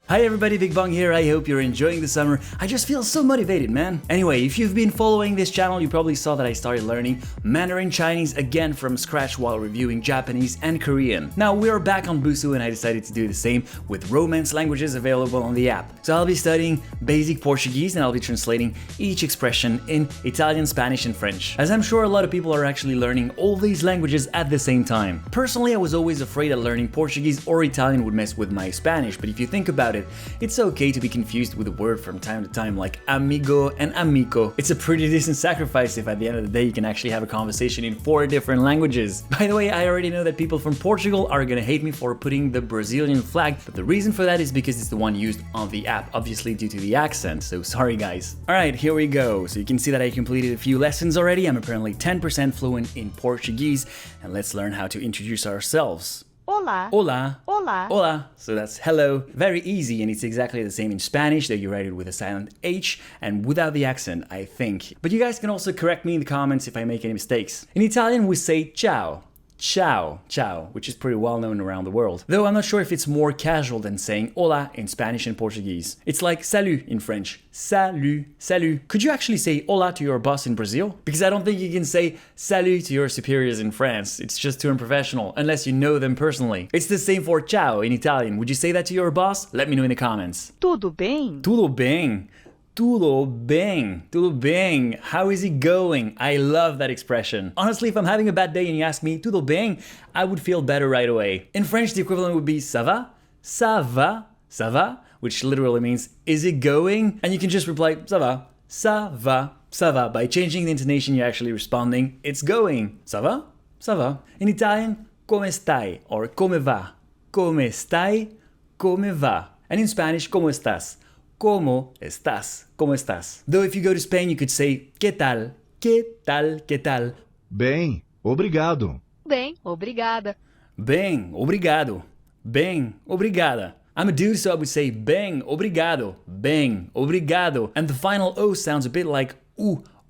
Hi everybody, BigBong here. I hope you're enjoying the summer. I just feel so motivated, man. Anyway, if you've been following this channel, you probably saw that I started learning Mandarin Chinese again from scratch while reviewing Japanese and Korean. Now we're back on Busuu and I decided to do the same with Romance languages available on the app. So I'll be studying basic Portuguese and I'll be translating each expression in Italian, Spanish and French. As I'm sure a lot of people are actually learning all these languages at the same time. Personally, I was always afraid that learning Portuguese or Italian would mess with my Spanish, but if you think about it, it's okay to be confused with a word from time to time like amigo and amico. It's a pretty decent sacrifice if at the end of the day you can actually have a conversation in 4 different languages. By the way, I already know that people from Portugal are gonna hate me for putting the Brazilian flag, but the reason for that is because it's the one used on the app, obviously due to the accent, so sorry guys. Alright, here we go. So you can see that I completed a few lessons already. I'm apparently 10% fluent in Portuguese, and let's learn how to introduce ourselves. Olá. Hola. Olá. Hola. So that's hello. Very easy, and it's exactly the same in Spanish, though you write it with a silent H and without the accent, I think. But you guys can also correct me in the comments if I make any mistakes. In Italian, we say ciao. Ciao, ciao, which is pretty well known around the world. Though I'm not sure if it's more casual than saying hola in Spanish and Portuguese. It's like salut in French. Salut, salut. Could you actually say hola to your boss in Brazil? Because I don't think you can say salut to your superiors in France. It's just too unprofessional, unless you know them personally. It's the same for ciao in Italian. Would you say that to your boss? Let me know in the comments. Tudo bem? Tudo bem. Tudo bem, tudo bem. How is it going? I love that expression. Honestly, if I'm having a bad day and you ask me tudo bem, I would feel better right away. In French, the equivalent would be ça va, ça va, ça va, which literally means is it going? And you can just reply ça va, ça va, ça va. By changing the intonation, you're actually responding it's going. Ça va, ça va. In Italian, come stai or come va. Come stai, come va. And in Spanish, como estás. ¿Cómo estás? ¿Cómo estás? Though if you go to Spain, you could say ¿qué tal? ¿Qué tal? ¿Qué tal? Bem, obrigado. Bem, obrigada. Bem, obrigado. Bem, obrigada. I'm a dude, so I would say bem, obrigado. Bem, obrigado. And the final O sounds a bit like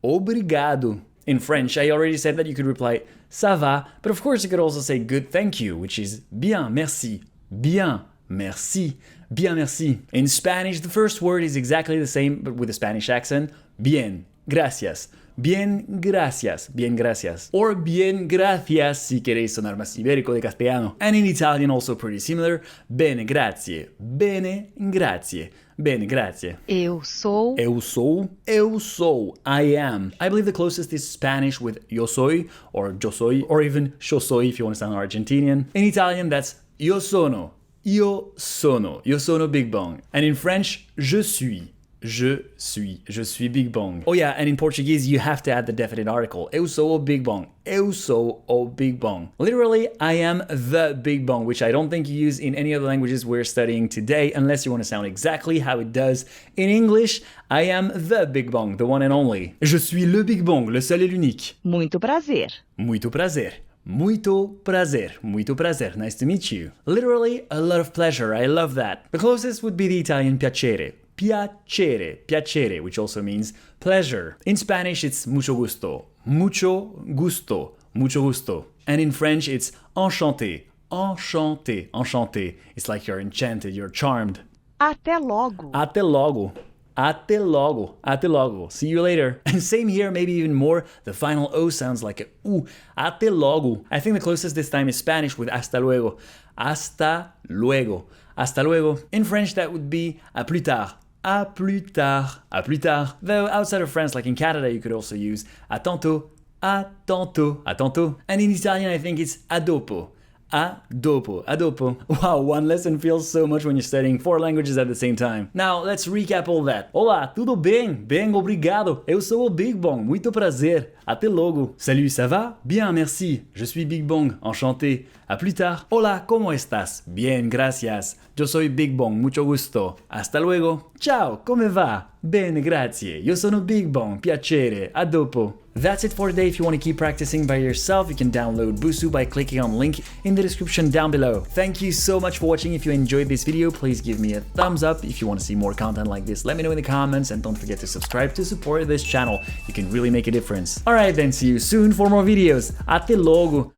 obrigado. In French, I already said that you could reply ça va, but of course you could also say good thank you, which is bien, merci. Bien, merci. Bien, merci. In Spanish, the first word is exactly the same, but with a Spanish accent. Bien, gracias. Bien, gracias. Bien, gracias. Or bien, gracias si queréis sonar más ibérico de castellano. And in Italian, also pretty similar. Bene, grazie. Bene, grazie. Bene, grazie. Eu sou. Eu sou. Eu sou. I am. I believe the closest is Spanish with yo soy, or yo soy, or even yo soy if you want to sound Argentinian. In Italian, that's io sono. Io sono BigBong. And in French, je suis. Je suis BigBong. Oh yeah, and in Portuguese, you have to add the definite article. Eu sou o BigBong. Eu sou o BigBong. Literally, I am the BigBong, which I don't think you use in any of the languages we're studying today, unless you want to sound exactly how it does in English. I am the BigBong, the one and only. Je suis le BigBong, le seul et l'unique. Muito prazer. Muito prazer. Muito prazer. Muito prazer. Nice to meet you. Literally, a lot of pleasure. I love that. The closest would be the Italian piacere. Piacere. Piacere, which also means pleasure. In Spanish, it's mucho gusto. Mucho gusto. Mucho gusto. And in French, it's enchanté. Enchanté. Enchanté. It's like you're enchanted, you're charmed. Até logo. Até logo. Até logo. Até logo. See you later. And same here, maybe even more. The final O sounds like a U. Até logo. I think the closest this time is Spanish with hasta luego. Hasta luego. Hasta luego. In French, that would be à plus tard. À plus tard. À plus tard. Though outside of France, like in Canada, you could also use à tantôt. À tantôt. À tantôt. And in Italian, I think it's a dopo. A dopo, a dopo. Wow, one lesson feels so much when you're studying 4 languages at the same time. Now, let's recap all that. Olá, tudo bem? Bem, obrigado. Eu sou o BigBong, muito prazer. Até logo. Salut, ça va? Bien, merci. Je suis BigBong, enchanté. A plus tard. Hola, ¿cómo estás? Bien, gracias. Yo soy BigBong, mucho gusto. Hasta luego. Ciao, come va? Bene, grazie. Io sono BigBong, piacere. A dopo. That's it for today. If you want to keep practicing by yourself, you can download Busuu by clicking on the link in the description down below. Thank you so much for watching. If you enjoyed this video, please give me a thumbs up. If you want to see more content like this, let me know in the comments, and don't forget to subscribe to support this channel. You can really make a difference. Alright then, see you soon for more videos. Até logo!